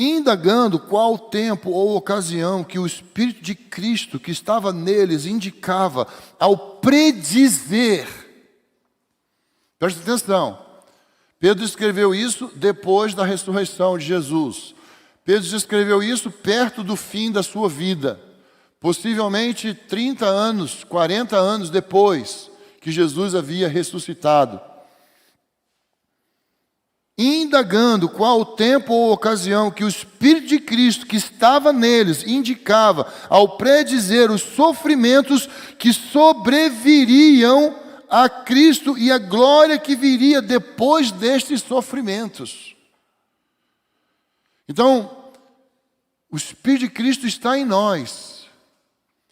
Indagando qual tempo ou ocasião que o Espírito de Cristo que estava neles indicava ao predizer. Presta atenção. Pedro escreveu isso depois da ressurreição de Jesus. Pedro escreveu isso perto do fim da sua vida. Possivelmente 30 anos, 40 anos depois que Jesus havia ressuscitado. Indagando qual o tempo ou ocasião que o Espírito de Cristo que estava neles indicava ao predizer os sofrimentos que sobreviriam a Cristo e a glória que viria depois destes sofrimentos. Então, o Espírito de Cristo está em nós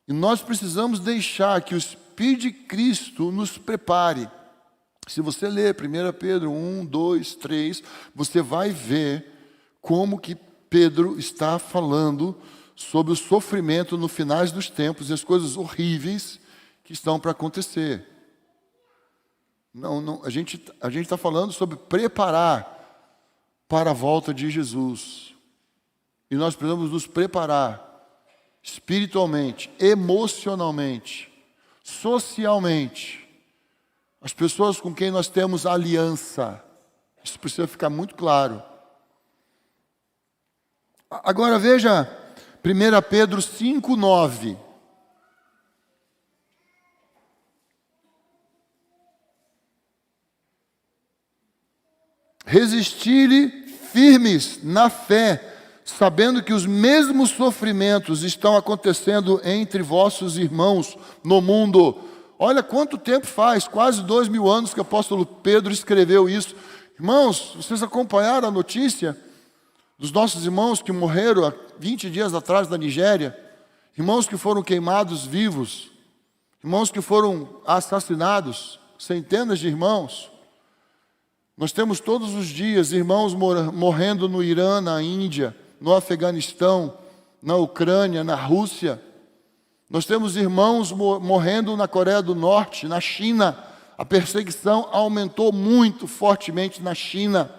e nós precisamos deixar que o Espírito de Cristo nos prepare. Se você ler 1 Pedro 1, 2, 3, você vai ver como que Pedro está falando sobre o sofrimento no finais dos tempos e as coisas horríveis que estão para acontecer. A gente está falando sobre preparar para a volta de Jesus. E nós precisamos nos preparar espiritualmente, emocionalmente, socialmente. As pessoas com quem nós temos aliança. Isso precisa ficar muito claro. Agora veja 1 Pedro 5, 9. Resisti-lhe firmes na fé, sabendo que os mesmos sofrimentos estão acontecendo entre vossos irmãos no mundo. Olha quanto tempo faz, quase 2000 anos que o apóstolo Pedro escreveu isso. Irmãos, vocês acompanharam a notícia dos nossos irmãos que morreram há 20 dias atrás na Nigéria? Irmãos que foram queimados vivos, irmãos que foram assassinados, centenas de irmãos. Nós temos todos os dias irmãos morrendo no Irã, na Índia, no Afeganistão, na Ucrânia, na Rússia. Nós temos irmãos morrendo na Coreia do Norte, na China. A perseguição aumentou muito fortemente na China.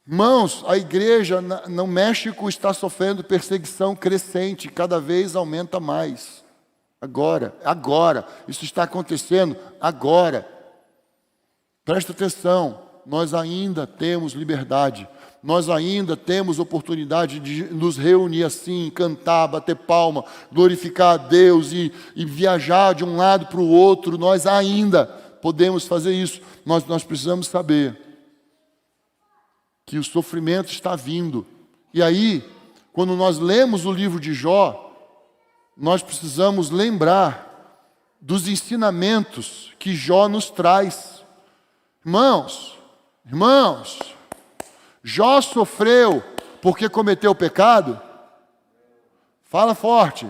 Irmãos, a igreja no México está sofrendo perseguição crescente, cada vez aumenta mais. Agora, isso está acontecendo agora. Presta atenção, nós ainda temos liberdade. Nós ainda temos oportunidade de nos reunir assim, cantar, bater palma, glorificar a Deus e viajar de um lado para o outro. Nós ainda podemos fazer isso. Nós precisamos saber que o sofrimento está vindo. E aí, quando nós lemos o livro de Jó, nós precisamos lembrar dos ensinamentos que Jó nos traz. Irmãos, Jó sofreu porque cometeu pecado? Fala forte.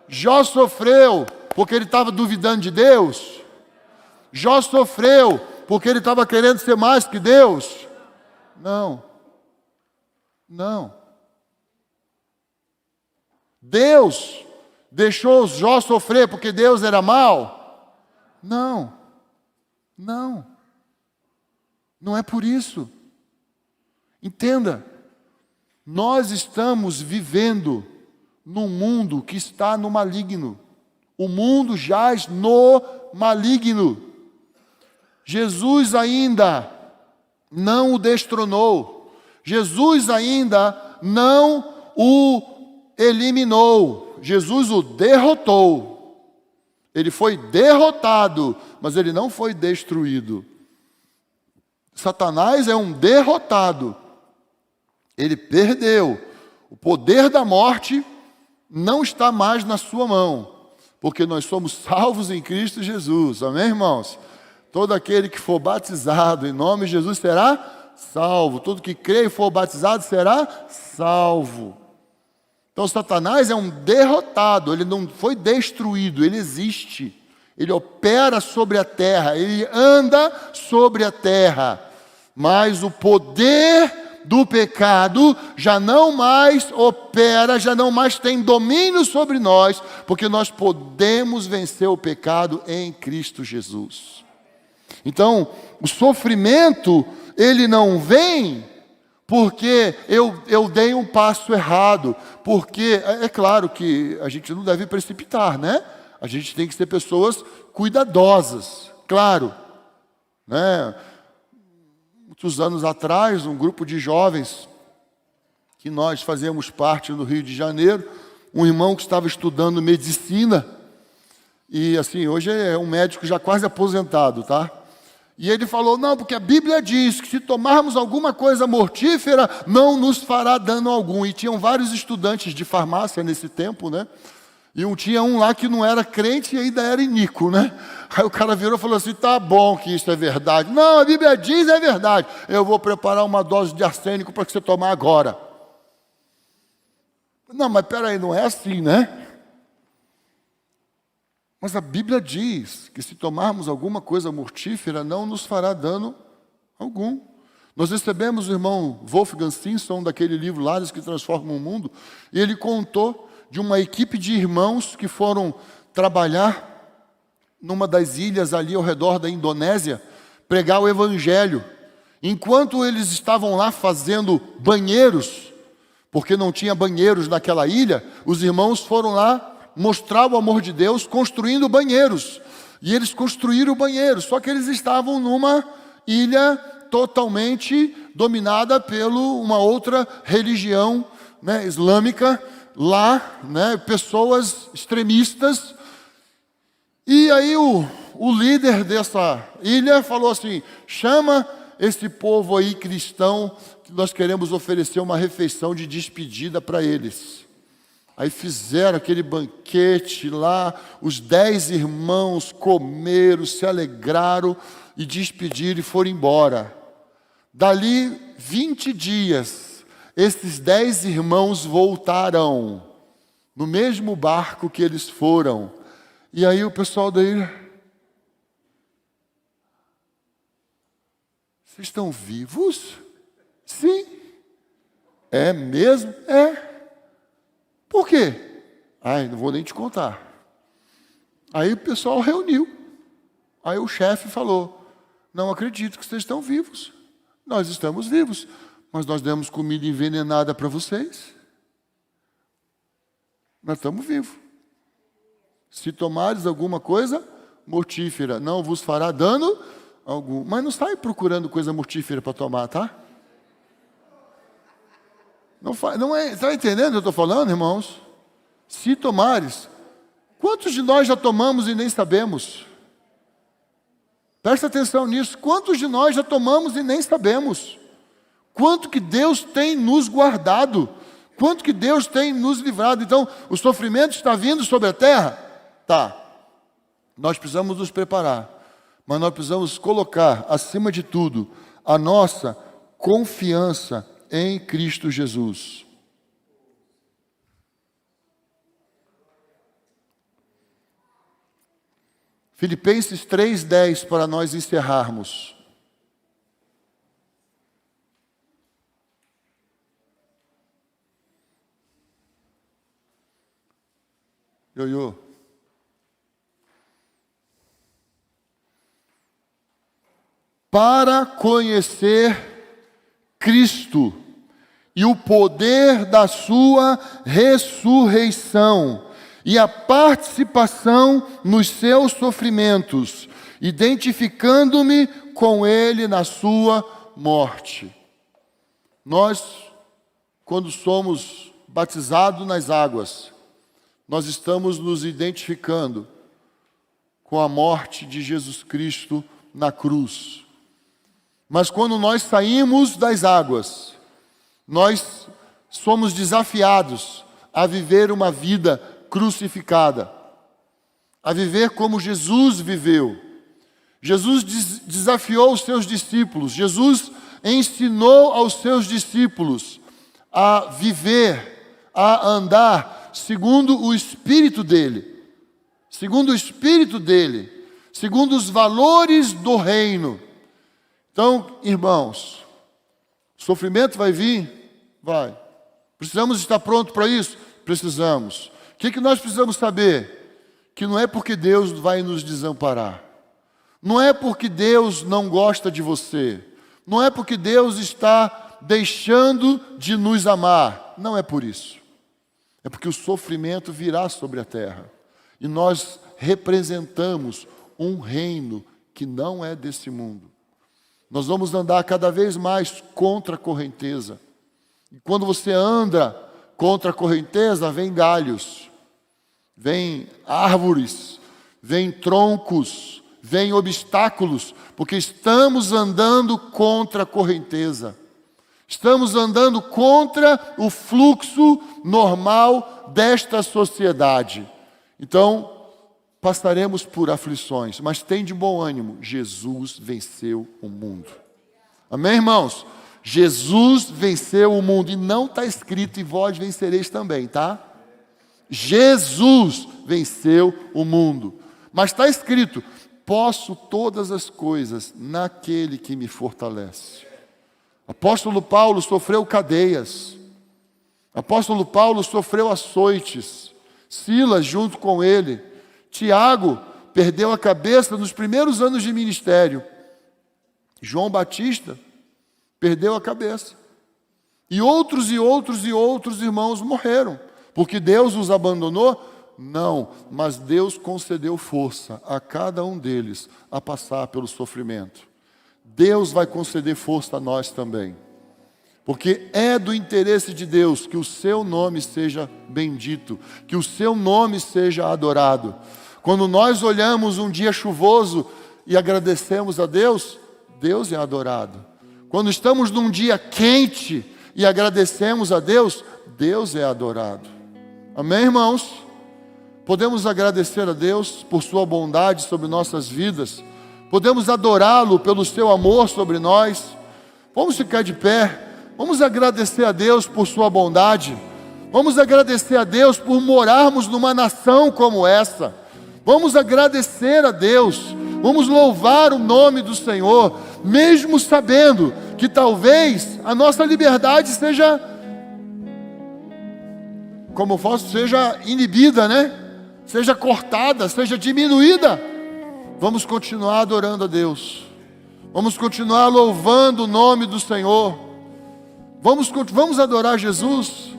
Jó sofreu porque ele estava duvidando de Deus? Jó sofreu porque ele estava querendo ser mais que Deus? Não. Deus deixou Jó sofrer porque Deus era mau? Não é por isso. Entenda, nós estamos vivendo num mundo que está no maligno. O mundo jaz no maligno. Jesus ainda não o destronou. Jesus ainda não o eliminou. Jesus o derrotou. Ele foi derrotado, mas ele não foi destruído. Satanás é um derrotado. Ele perdeu. O poder da morte não está mais na sua mão, porque nós somos salvos em Cristo Jesus. Amém, irmãos? Todo aquele que for batizado em nome de Jesus será salvo. Todo que crê e for batizado será salvo. Então Satanás é um derrotado, ele não foi destruído, ele existe. Ele opera sobre a terra, ele anda sobre a terra. Mas o poder do pecado já não mais opera, já não mais tem domínio sobre nós, porque nós podemos vencer o pecado em Cristo Jesus. Então, o sofrimento, ele não vem porque eu dei um passo errado, porque é claro que a gente não deve precipitar, né? A gente tem que ser pessoas cuidadosas, claro, né? Muitos anos atrás, um grupo de jovens que nós fazíamos parte no Rio de Janeiro, um irmão que estava estudando medicina, e assim, hoje é um médico já quase aposentado, tá? E ele falou, não, porque a Bíblia diz que se tomarmos alguma coisa mortífera, não nos fará dano algum. E tinham vários estudantes de farmácia nesse tempo, né? E tinha um lá que não era crente e ainda era iníquo, né? Aí o cara virou e falou assim, tá bom que isso é verdade. Não, a Bíblia diz é verdade. Eu vou preparar uma dose de arsênico para você tomar agora. Não, mas peraí, não é assim, né? Mas a Bíblia diz que se tomarmos alguma coisa mortífera, não nos fará dano algum. Nós recebemos o irmão Wolfgang Simpson, daquele livro Lares que Transformam o Mundo, e ele contou de uma equipe de irmãos que foram trabalhar numa das ilhas ali ao redor da Indonésia, pregar o Evangelho. Enquanto eles estavam lá fazendo banheiros, porque não tinha banheiros naquela ilha, os irmãos foram lá mostrar o amor de Deus construindo banheiros. E eles construíram banheiros, só que eles estavam numa ilha totalmente dominada por uma outra religião, né, islâmica, lá, né, pessoas extremistas. E aí o líder dessa ilha falou assim, chama esse povo aí cristão, que nós queremos oferecer uma refeição de despedida para eles. Aí fizeram aquele banquete lá, os 10 irmãos comeram, se alegraram e despediram e foram embora. Dali 20 dias, esses 10 irmãos voltaram no mesmo barco que eles foram. E aí o pessoal daí: vocês estão vivos? Sim. É mesmo? É. Por quê? Ai, não vou nem te contar. Aí o pessoal reuniu. Aí o chefe falou: não acredito que vocês estão vivos. Nós estamos vivos, mas nós demos comida envenenada para vocês. Nós estamos vivos. Se tomares alguma coisa mortífera, não vos fará dano algum. Mas não sai procurando coisa mortífera para tomar, tá? Não é, está entendendo o que eu estou falando, irmãos? Se tomares, quantos de nós já tomamos e nem sabemos? Presta atenção nisso. Quantos de nós já tomamos e nem sabemos? Quanto que Deus tem nos guardado? Quanto que Deus tem nos livrado? Então, o sofrimento está vindo sobre a terra? Tá. Nós precisamos nos preparar. Mas nós precisamos colocar, acima de tudo, a nossa confiança em Cristo Jesus. Filipenses 3:10, para nós encerrarmos. Ioiô. Para conhecer Cristo e o poder da sua ressurreição e a participação nos seus sofrimentos, identificando-me com Ele na sua morte. Nós, quando somos batizados nas águas, nós estamos nos identificando com a morte de Jesus Cristo na cruz. Mas quando nós saímos das águas, nós somos desafiados a viver uma vida crucificada, a viver como Jesus viveu. Jesus desafiou os seus discípulos, Jesus ensinou aos seus discípulos a viver, a andar segundo o Espírito dele, segundo os valores do reino. Então, irmãos, sofrimento vai vir? Vai. Precisamos estar prontos para isso? Precisamos. O que nós precisamos saber? Que não é porque Deus vai nos desamparar. Não é porque Deus não gosta de você. Não é porque Deus está deixando de nos amar. Não é por isso. É porque o sofrimento virá sobre a terra. E nós representamos um reino que não é desse mundo. Nós vamos andar cada vez mais contra a correnteza. E quando você anda contra a correnteza, vem galhos, vem árvores, vem troncos, vem obstáculos, porque estamos andando contra a correnteza. Estamos andando contra o fluxo normal desta sociedade. Então, passaremos por aflições, mas tem de bom ânimo, Jesus venceu o mundo. Amém, irmãos? Jesus venceu o mundo, e não está escrito, e vós vencereis também, tá? Jesus venceu o mundo, mas está escrito, posso todas as coisas naquele que me fortalece. Apóstolo Paulo sofreu cadeias, apóstolo Paulo sofreu açoites, Silas junto com ele, Tiago perdeu a cabeça nos primeiros anos de ministério. João Batista perdeu a cabeça. E outros irmãos morreram. Porque Deus os abandonou? Não, mas Deus concedeu força a cada um deles a passar pelo sofrimento. Deus vai conceder força a nós também. Porque é do interesse de Deus que o seu nome seja bendito, que o seu nome seja adorado. Quando nós olhamos um dia chuvoso e agradecemos a Deus, Deus é adorado. Quando estamos num dia quente e agradecemos a Deus, Deus é adorado. Amém, irmãos? Podemos agradecer a Deus por sua bondade sobre nossas vidas. Podemos adorá-lo pelo seu amor sobre nós. Vamos ficar de pé. Vamos agradecer a Deus por sua bondade. Vamos agradecer a Deus por morarmos numa nação como essa. Vamos agradecer a Deus. Vamos louvar o nome do Senhor, mesmo sabendo que talvez a nossa liberdade seja, como eu faço, seja inibida, né? Seja cortada, seja diminuída. Vamos continuar adorando a Deus. Vamos continuar louvando o nome do Senhor. Vamos adorar Jesus.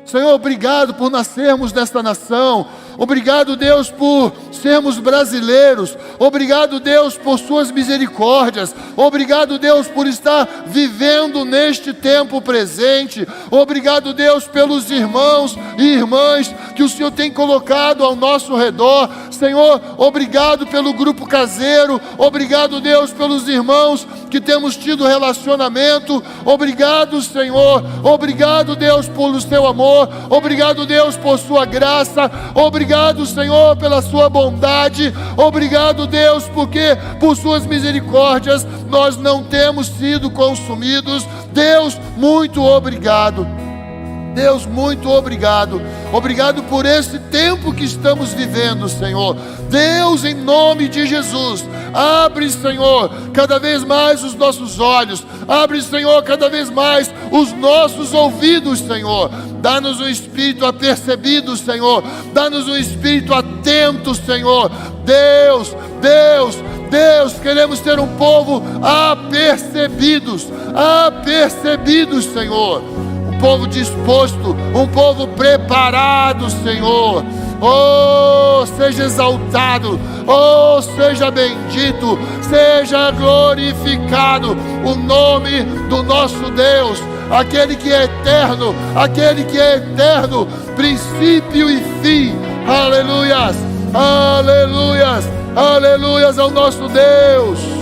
Senhor, obrigado por nascermos nesta nação. Obrigado, Deus, por sermos brasileiros. Obrigado, Deus, por suas misericórdias. Obrigado, Deus, por estar vivendo neste tempo presente. Obrigado, Deus, pelos irmãos e irmãs que o Senhor tem colocado ao nosso redor. Senhor, obrigado pelo grupo caseiro. Obrigado, Deus, pelos irmãos que temos tido relacionamento. Obrigado, Senhor. Obrigado, Deus, pelo seu amor. Obrigado, Deus, por sua graça. Obrigado, Senhor, pela sua bondade. Obrigado, Deus, porque por suas misericórdias nós não temos sido consumidos. Deus, muito obrigado. Deus, muito obrigado. Obrigado por esse tempo que estamos vivendo, Senhor. Deus, em nome de Jesus, abre, Senhor, cada vez mais os nossos olhos. Abre, Senhor, cada vez mais os nossos ouvidos, Senhor. Dá-nos um espírito apercebido, Senhor. Dá-nos um espírito atento, Senhor. Deus, Deus, Deus, queremos ter um povo apercebidos, Senhor. Um povo disposto, um povo preparado, Senhor. Oh, seja exaltado, oh, seja bendito, seja glorificado o nome do nosso Deus, aquele que é eterno, princípio e fim. Aleluias, aleluias, aleluias ao nosso Deus.